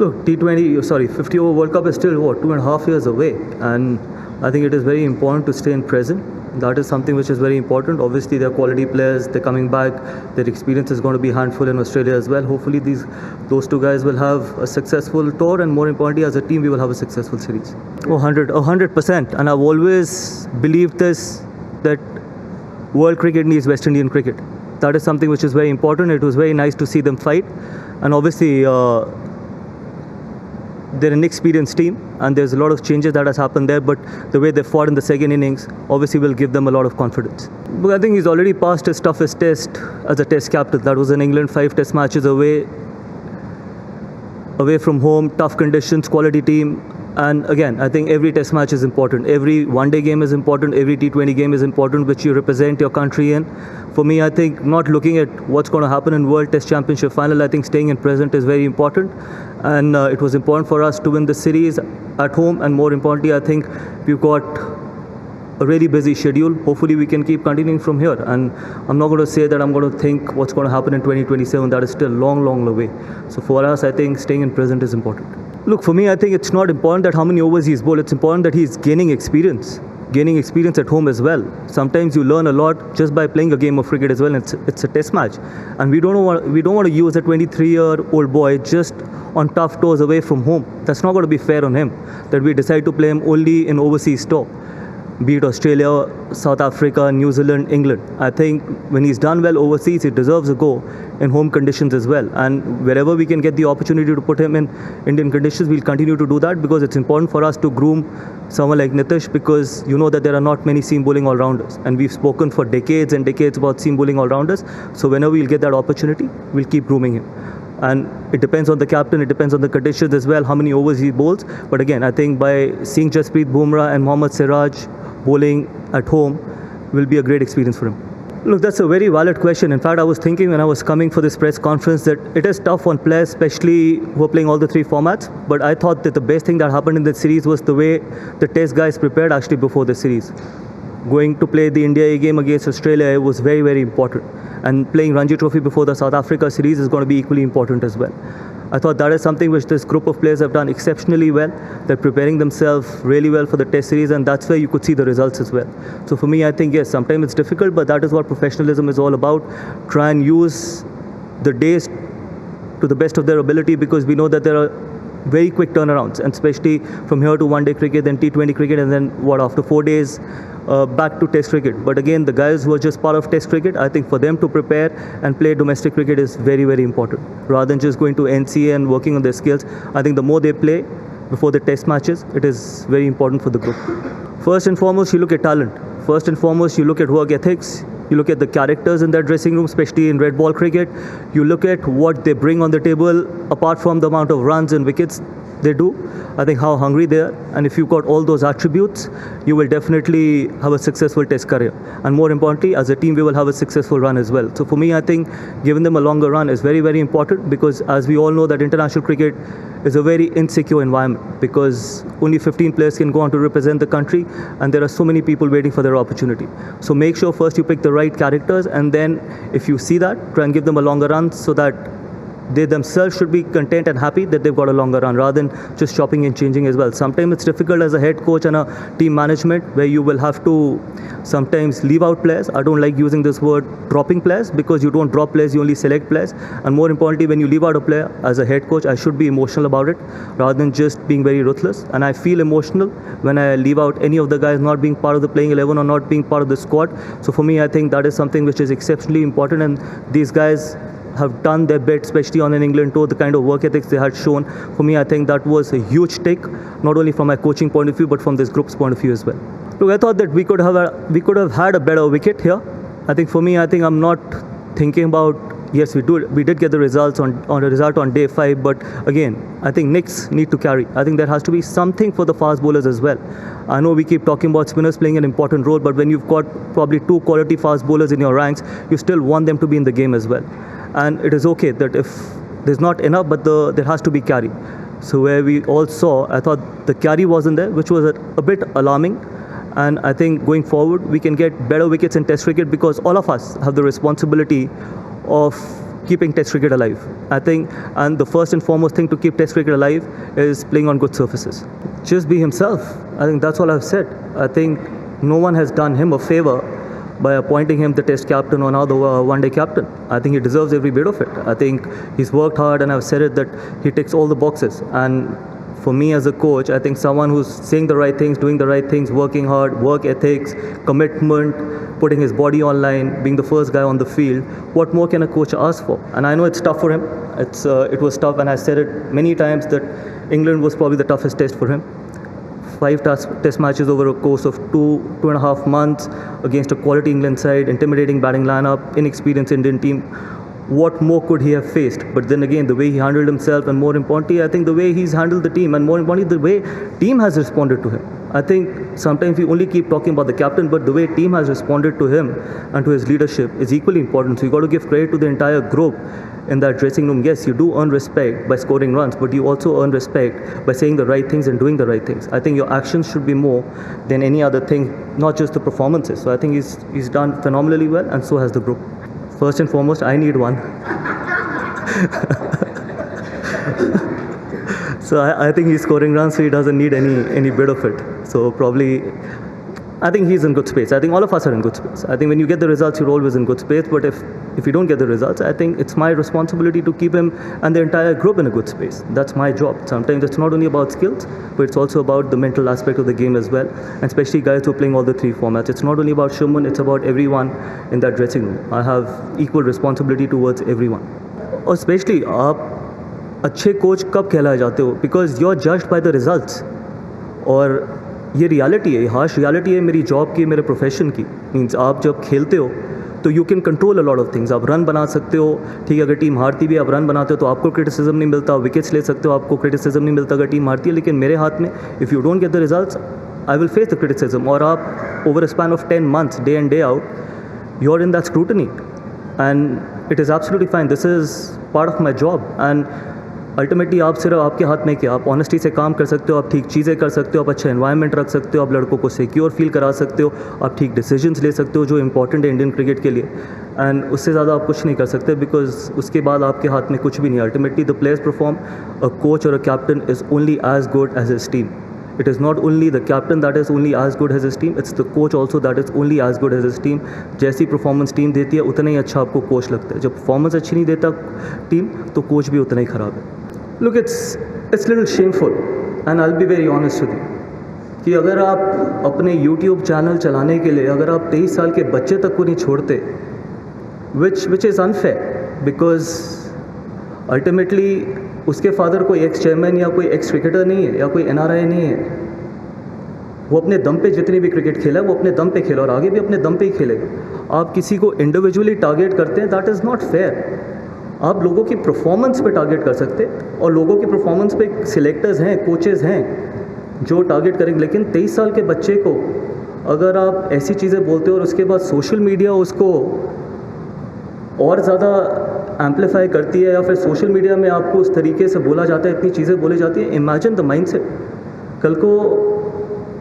Look, 50 over World Cup is still, 2.5 years away. And I think it is very important to stay in present. That is something which is very important. Obviously, they're quality players. They're coming back. Their experience is going to be handful in Australia as well. Hopefully, those two guys will have a successful tour, and more importantly, as a team, we will have a successful series. 100%. And I've always believed this, that world cricket needs West Indian cricket. That is something which is very important. It was very nice to see them fight. And obviously, they're an experienced team, and there's a lot of changes that has happened there, but the way they fought in the second innings obviously will give them a lot of confidence. But I think he's already passed his toughest test as a test captain. That was in England, 5 test matches away from home, tough conditions, quality team. And again, I think every test match is important. Every one-day game is important. Every T20 game is important, which you represent your country in. For me, I think not looking at what's going to happen in World Test Championship final, I think staying in present is very important. And it was important for us to win the series at home. And more importantly, I think we've got a really busy schedule. Hopefully, we can keep continuing from here. And I'm not going to say that I'm going to think what's going to happen in 2027. That is still long, long away. So for us, I think staying in present is important. Look, for me, I think it's not important that how many overs he's bowled. It's important that he's gaining experience at home as well. Sometimes you learn a lot just by playing a game of cricket as well. And it's a test match, and we don't want to use a 23-year-old boy just on tough tours away from home. That's not going to be fair on him. That we decide to play him only in overseas tour, be it Australia, South Africa, New Zealand, England. I think when he's done well overseas, he deserves a go in home conditions as well. And wherever we can get the opportunity to put him in Indian conditions, we'll continue to do that, because it's important for us to groom someone like Nitish, because you know that there are not many seam bowling all-rounders. And we've spoken for decades and decades about seam bowling all-rounders. So whenever we'll get that opportunity, we'll keep grooming him. And it depends on the captain, it depends on the conditions as well, how many overs he bowls. But again, I think by seeing Jasprit Bumrah and Mohammad Siraj bowling at home will be a great experience for him. Look, that's a very valid question. In fact, I was thinking when I was coming for this press conference that it is tough on players, especially who are playing all the 3 formats. But I thought that the best thing that happened in the series was the way the test guys prepared actually before the series. Going to play the India A game against Australia was very, very important. And playing Ranji Trophy before the South Africa series is going to be equally important as well. I thought that is something which this group of players have done exceptionally well. They're preparing themselves really well for the test series, and that's where you could see the results as well. So for me, I think, yes, sometimes it's difficult, but that is what professionalism is all about. Try and use the days to the best of their ability, because we know that there are very quick turnarounds, and especially from here to one-day cricket, then T20 cricket, and then after 4 days, back to test cricket. But again, the guys who are just part of test cricket, I think for them to prepare and play domestic cricket is very, very important. Rather than just going to NCA and working on their skills, I think the more they play before the test matches, it is very important for the group. First and foremost, you look at talent. First and foremost, you look at work ethics. You look at the characters in their dressing room, especially in red ball cricket. You look at what they bring on the table, apart from the amount of runs and wickets they do. I think how hungry they are. And if you've got all those attributes, you will definitely have a successful test career. And more importantly, as a team, we will have a successful run as well. So for me, I think giving them a longer run is very, very important, because as we all know that international cricket is a very insecure environment, because only 15 players can go on to represent the country, and there are so many people waiting for their opportunity. So make sure first you pick the right characters, and then if you see that, try and give them a longer run, so that they themselves should be content and happy that they've got a longer run, rather than just chopping and changing as well. Sometimes it's difficult as a head coach and a team management, where you will have to sometimes leave out players. I don't like using this word dropping players, because you don't drop players, you only select players. And more importantly, when you leave out a player as a head coach, I should be emotional about it rather than just being very ruthless. And I feel emotional when I leave out any of the guys not being part of the playing 11 or not being part of the squad. So for me, I think that is something which is exceptionally important, and these guys have done their bit, especially on an England tour, the kind of work ethics they had shown. For me, I think that was a huge take, not only from my coaching point of view, but from this group's point of view as well. Look, I thought that we could have had a better wicket here. I think for me, I'm not thinking about, yes, we did get the results on a result on day 5, but again, I think Nicks need to carry. I think there has to be something for the fast bowlers as well. I know we keep talking about spinners playing an important role, but when you've got probably 2 quality fast bowlers in your ranks, you still want them to be in the game as well. And it is okay that if there's not enough, but there has to be carry. So where we all saw, I thought the carry wasn't there, which was a bit alarming. And I think going forward, we can get better wickets in test cricket, because all of us have the responsibility of keeping Test cricket alive. I think, and the first and foremost thing to keep Test cricket alive is playing on good surfaces. Just be himself. I think that's all I've said. I think no one has done him a favor by appointing him the Test captain or now the one-day captain. I think he deserves every bit of it. I think he's worked hard, and I've said it that he ticks all the boxes. And for me as a coach, I think someone who's saying the right things, doing the right things, working hard, work ethics, commitment, putting his body online, being the first guy on the field, what more can a coach ask for? And I know it's tough for him. It was tough, and I said it many times that England was probably the toughest test for him. 5 test matches over a course of 2.5 months against a quality England side, intimidating batting lineup, inexperienced Indian team. What more could he have faced? But then again, the way he handled himself, and more importantly, I think the way he's handled the team, and more importantly, the way team has responded to him. I think sometimes we only keep talking about the captain, but the way team has responded to him and to his leadership is equally important. So you got to give credit to the entire group in that dressing room. Yes, you do earn respect by scoring runs, but you also earn respect by saying the right things and doing the right things. I think your actions should be more than any other thing, not just the performances. So I think he's done phenomenally well, and so has the group. First and foremost, I need one. So I think he's scoring runs, so he doesn't need any bit of it. So probably, I think he's in good space. I think all of us are in good space. I think when you get the results, you're always in good space. But if you don't get the results, I think it's my responsibility to keep him and the entire group in a good space. That's my job. Sometimes it's not only about skills, but it's also about the mental aspect of the game as well. And especially guys who are playing all the 3 formats. It's not only about Shuman, it's about everyone in that dressing room. I have equal responsibility towards everyone. और specially आप अच्छे coach कब कहलाए जाते हो? Because you are judged by the results. और ये reality है, हार्श रियलिटी है मेरी जॉब की, मेरे प्रोफेशन की. मीन्स आप जब खेलते हो तो you can control a lot of things. आप रन बना सकते हो, ठीक है, अगर टीम हारती भी, आप रन बनाते हो तो आपको क्रिटिसिज्म नहीं मिलता. विकेट्स ले सकते हो, आपको क्रिटिसिज्म नहीं मिलता अगर टीम हारती है. लेकिन मेरे हाथ में, if you don't get the results, I will face the criticism. और आप over a span of 10 months, day in day out, you are in that scrutiny. And it is absolutely fine. This is part of my job. And ultimately आप सिर्फ आपके हाथ में क्या, आप honesty से काम कर सकते हो, आप ठीक चीज़ें कर सकते हो, आप अच्छा एनवायरनमेंट रख सकते हो, आप लड़कों को सिक्योर फील करा सकते हो, आप ठीक डिसीजंस ले सकते हो जो इंपॉर्टेंट है इंडियन क्रिकेट के लिए. एंड उससे ज़्यादा आप कुछ नहीं कर सकते, बिकॉज उसके बाद आपके हाथ में कुछ भी नहीं. Ultimately the players perform. A coach और a captain is only as good as his team. It is not only the captain that is only as good as his team, it's the coach also that is only as good as his team. जैसी performance team देती है उतना ही अच्छा आपको coach लगता है. जब performance अच्छी नहीं देता टीम तो कोच भी उतना ही ख़राब है. Look, it's little shameful, and I'll be very honest with you, कि अगर आप अपने YouTube चैनल चलाने के लिए अगर आप 23 साल के बच्चे तक को नहीं छोड़ते, which is unfair, because ultimately उसके फादर कोई एक्स चेयरमैन या कोई एक्स क्रिकेटर नहीं है या कोई NRI नहीं है. वो अपने दम पे जितनी भी क्रिकेट खेला है वो अपने दम पे खेला और आगे भी अपने दम पे ही खेलेगा. आप किसी को इंडिविजुअली टारगेट करते हैं, दैट इज़ नॉट फेयर. आप लोगों की परफॉर्मेंस पे टारगेट कर सकते हैं, और लोगों की परफॉर्मेंस पे सिलेक्टर्स हैं, कोचेज़ हैं जो टारगेट करेंगे. लेकिन 23 साल के बच्चे को अगर आप ऐसी चीज़ें बोलते हो और उसके बाद सोशल मीडिया उसको और ज़्यादा एम्पलीफाई करती है, या फिर सोशल मीडिया में आपको उस तरीके से बोला जाता है, इतनी चीज़ें बोली जाती है. Imagine the mindset. कल को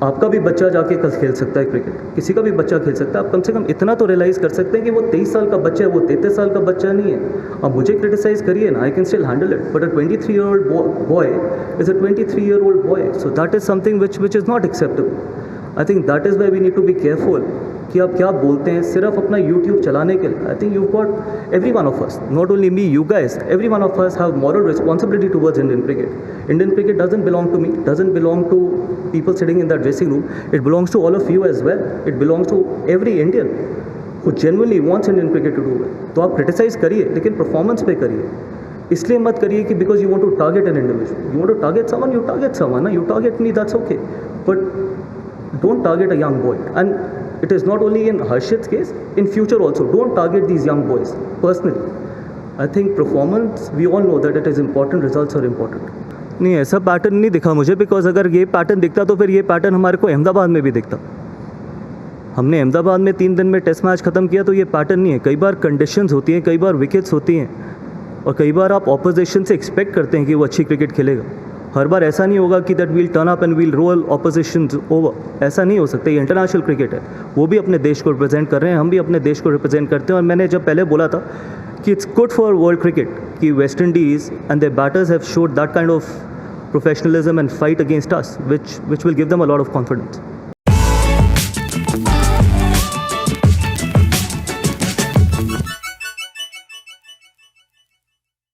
आपका भी बच्चा जाके कल खेल सकता है क्रिकेट, किसी का भी बच्चा खेल सकता है. आप कम से कम इतना तो रियलाइज़ कर सकते हैं कि वो 23 साल का बच्चा है, वो 33 साल का बच्चा नहीं है. अब मुझे क्रिटिसाइज़ करिए ना, I can still handle it, but a 23-year-old boy is a 23-year-old boy. So that is something which is not acceptable. I think that is why we need to be careful कि आप क्या बोलते हैं सिर्फ अपना YouTube चलाने के लिए. I think you got every one of us, not only me, you guys, every one of us have moral responsibility towards Indian cricket. Indian cricket doesn't belong to me, doesn't belong to people sitting in that dressing room. It belongs to all of you as well. It belongs to every Indian who genuinely wants Indian cricket to do well. तो आप criticise करिए, लेकिन performance पे करिए. इसलिए मत करिए कि because you want to target an individual, you want to target someone, you target someone. You target me, that's okay, but don't target a young boy. And it is not only in Harshit's case, in future also, don't target these young boys. Personally, I think performance, we all know that it is important, results are important. नहीं, ऐसा pattern नहीं दिखा मुझे, because अगर ये pattern दिखता तो फिर ये पैटर्न हमारे को अहमदाबाद में भी दिखता. हमने अहमदाबाद में 3 दिन में टेस्ट मैच ख़त्म किया, तो ये पैटर्न नहीं है. कई बार कंडीशंस होती हैं, कई बार विकेट्स होती हैं, और कई बार आप ऑपोजिशन से एक्सपेक्ट करते हैं कि वो अच्छी क्रिकेट खेलेगा. हर बार ऐसा नहीं होगा कि that we'll turn up and we'll roll opposition over. ऐसा नहीं हो सकता. ये इंटरनेशनल क्रिकेट है, वो भी अपने देश को रिप्रेजेंट कर रहे हैं, हम भी अपने देश को रिप्रेजेंट करते हैं. और मैंने जब पहले बोला था it's good for world cricket. कि West Indies and their batters have showed that kind of professionalism and fight against us, which will give them a lot of confidence.